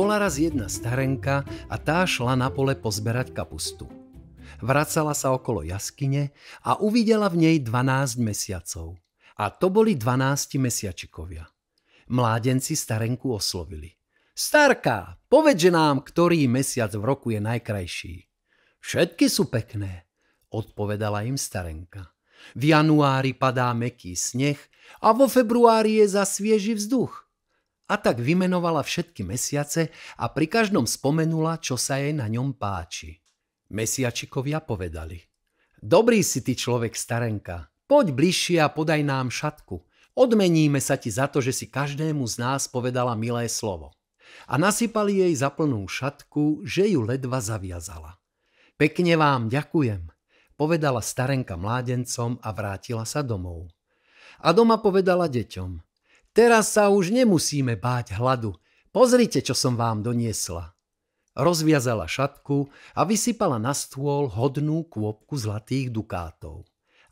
Bola raz jedna starenka a tá šla na pole pozberať kapustu. Vracala sa okolo jaskyne a uvidela v nej 12 mesiacov. A to boli 12 mesiačikovia. Mládenci starenku oslovili. Starka, povedže nám, ktorý mesiac v roku je najkrajší. Všetky sú pekné, odpovedala im starenka. V januári padá mäkký sneh a vo februári je zas svieži vzduch. A tak vymenovala všetky mesiace a pri každom spomenula, čo sa jej na ňom páči. Mesiačikovia povedali. Dobrý si ty človek, starenka, poď bližšie a podaj nám šatku. Odmeníme sa ti za to, že si každému z nás povedala milé slovo. A nasypali jej za plnú šatku, že ju ledva zaviazala. Pekne vám ďakujem, povedala starenka mládencom a vrátila sa domov. A doma povedala deťom. Teraz sa už nemusíme báť hladu. Pozrite, čo som vám doniesla. Rozviazala šatku a vysypala na stôl hodnú kôpku zlatých dukátov.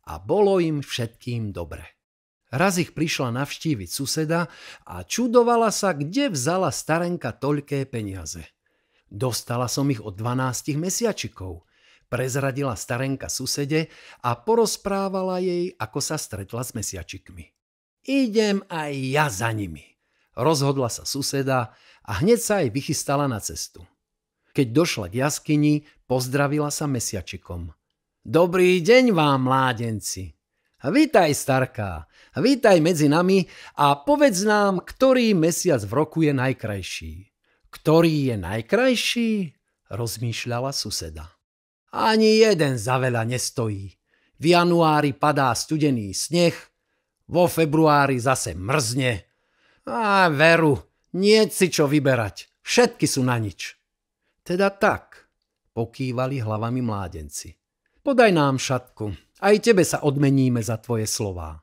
A bolo im všetkým dobre. Raz ich prišla navštíviť suseda a čudovala sa, kde vzala starenka toľké peniaze. Dostala som ich od 12 mesiačikov, prezradila starenka susede a porozprávala jej, ako sa stretla s mesiačikmi. Idem aj ja za nimi, rozhodla sa suseda a hneď sa aj vychystala na cestu. Keď došla k jaskyni, pozdravila sa mesiačikom. Dobrý deň vám, mládenci. Vítaj, starka, vítaj medzi nami a povedz nám, ktorý mesiac v roku je najkrajší. Ktorý je najkrajší? Rozmýšľala suseda. Ani jeden za veľa nestojí. V januári padá studený sneh, vo februári zase mrzne. A veru, niet si čo vyberať, všetky sú na nič. Teda tak, pokývali hlavami mládenci. Podaj nám šatku, aj tebe sa odmeníme za tvoje slová.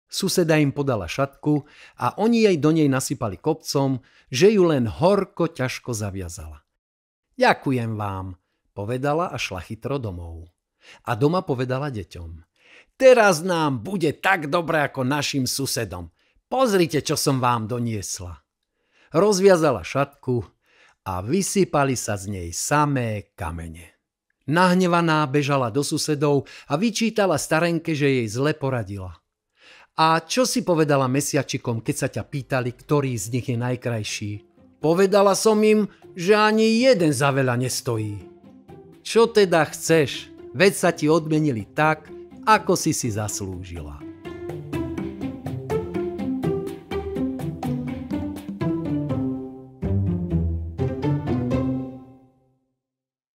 Suseda im podala šatku a oni jej do nej nasypali kopcom, že ju len horko ťažko zaviazala. Ďakujem vám, povedala a šla chytro domov. A doma povedala deťom. Teraz nám bude tak dobre ako našim susedom. Pozrite, čo som vám doniesla. Rozviazala šatku a vysypali sa z nej samé kamene. Nahnevaná bežala do susedov a vyčítala starenke, že jej zle poradila. A čo si povedala mesiačikom, keď sa ťa pýtali, ktorý z nich je najkrajší? Povedala som im, že ani jeden za veľa nestojí. Čo teda chceš? Veď sa ti odmenili tak, ako si zaslúžila.